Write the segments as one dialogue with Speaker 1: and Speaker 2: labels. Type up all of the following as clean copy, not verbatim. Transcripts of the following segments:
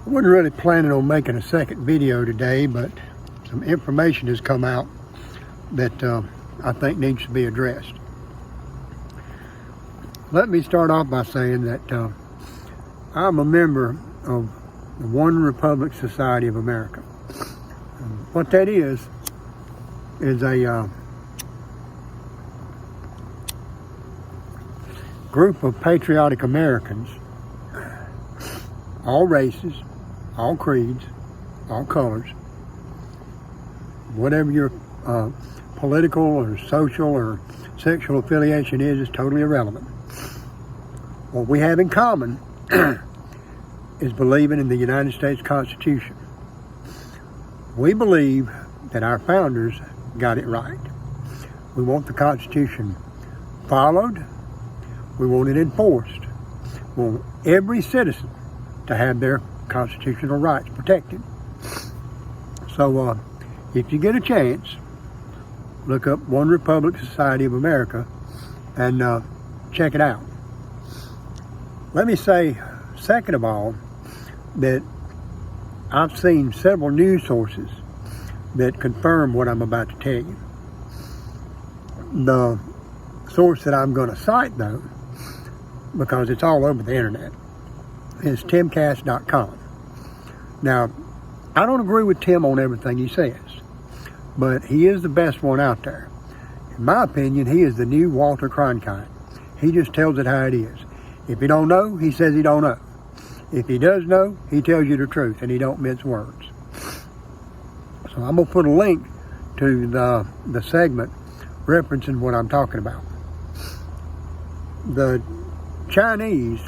Speaker 1: I wasn't really planning on making a second video today, but some information has come out that I think needs to be addressed. Let me start off by saying that I'm a member of the One Republic Society of America. What that is a group of patriotic Americans, all races, all creeds, all colors, whatever your political or social or sexual affiliation is totally irrelevant. What we have in common is believing in the United States Constitution. We believe that our founders got it right. We want the Constitution followed. We want it enforced. We want every citizen to have their constitutional rights protected. So if you get a chance, look up One Republic Society of America and check it out. Let me say, second of all, that I've seen several news sources that confirm what I'm about to tell you. The source that I'm going to cite, though, because it's all over the internet, is timcast.com. Now, I don't agree with Tim on everything he says, but he is the best one out there. In my opinion, he is the new Walter Cronkite. He just tells it how it is. If he don't know, he says he don't know. If he does know, he tells you the truth, and he don't mince words. So I'm going to put a link to the segment referencing what I'm talking about. The Chinese,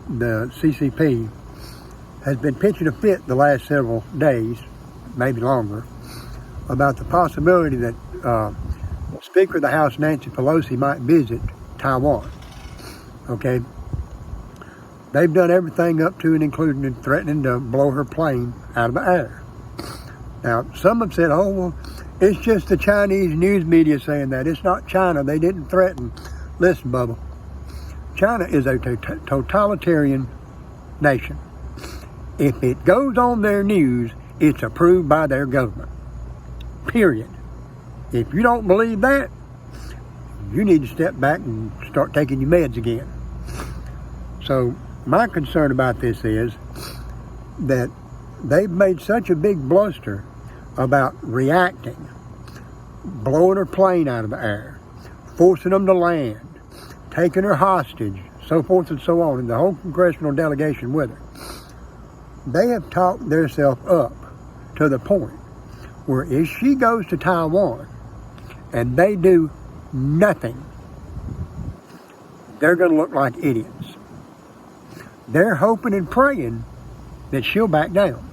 Speaker 1: the CCP, has been pitching a fit the last several days, maybe longer, about the possibility that Speaker of the House Nancy Pelosi might visit Taiwan. Okay? They've done everything up to and including threatening to blow her plane out of the air. Now, some have said, oh, well, it's just the Chinese news media saying that. It's not China. They didn't threaten. Listen, Bubba, China is a totalitarian nation. If it goes on their news, it's approved by their government. Period. If you don't believe that, you need to step back and start taking your meds again. So my concern about this is that they've made such a big bluster about reacting, blowing her plane out of the air, forcing them to land, taking her hostage, so forth and so on, and the whole congressional delegation with her. They have talked themselves up to the point where if she goes to Taiwan and they do nothing, they're going to look like idiots. They're hoping and praying that she'll back down.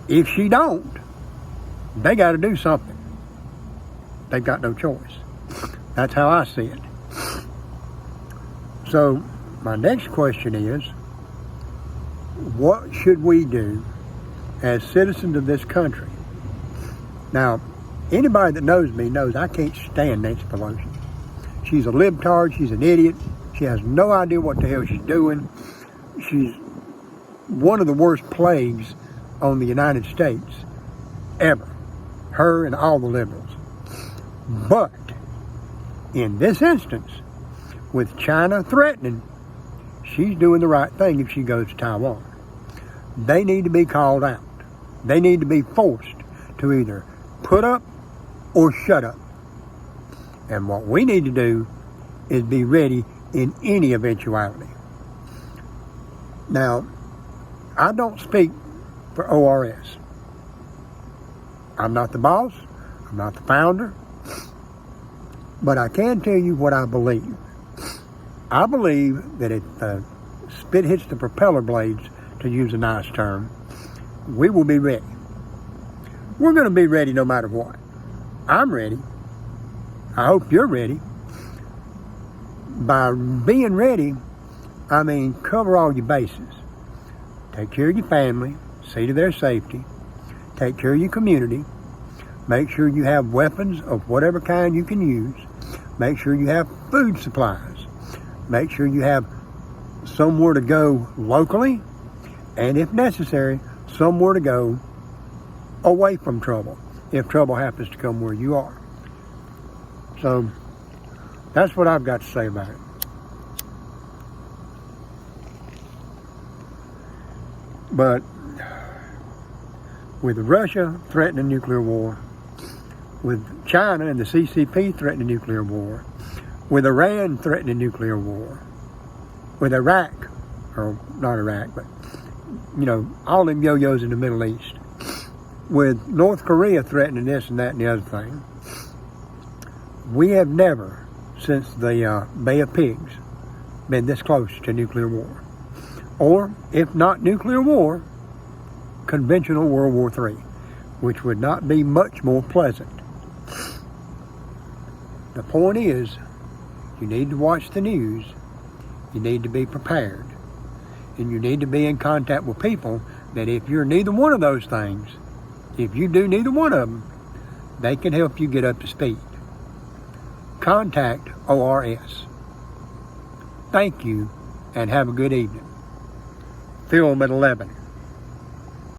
Speaker 1: If she don't, they got to do something. They've got no choice. That's how I see it. So my next question is, what should we do as citizens of this country? Now, anybody that knows me knows I can't stand Nancy Pelosi. She's a libtard. She's an idiot. She has no idea what the hell she's doing. She's one of the worst plagues on the United States ever. Her and all the liberals. But in this instance, with China threatening, she's doing the right thing if she goes to Taiwan. They need to be called out. They need to be forced to either put up or shut up. And what we need to do is be ready in any eventuality. Now, I don't speak for ORS. I'm not the boss. I'm not the founder. But I can tell you what I believe. I believe that if the spit hits the propeller blades, to use a nice term, we will be ready. We're going to be ready no matter what. I'm ready. I hope you're ready. By being ready, I mean cover all your bases. Take care of your family, see to their safety, take care of your community, make sure you have weapons of whatever kind you can use, make sure you have food supplies, make sure you have somewhere to go locally, and if necessary, somewhere to go away from trouble, if trouble happens to come where you are. So that's what I've got to say about it. But with Russia threatening nuclear war, with China and the CCP threatening nuclear war, with Iran threatening nuclear war, with Iraq, or not Iraq, but, you know, all them yo-yos in the Middle East, with North Korea threatening this and that and the other thing, we have never, since the Bay of Pigs, been this close to nuclear war. Or, if not nuclear war, conventional World War III, which would not be much more pleasant. The point is, you need to watch the news, you need to be prepared, and you need to be in contact with people that if you're neither one of those things, if you do neither one of them, they can help you get up to speed. Contact ORS. Thank you, and have a good evening. Film at 11.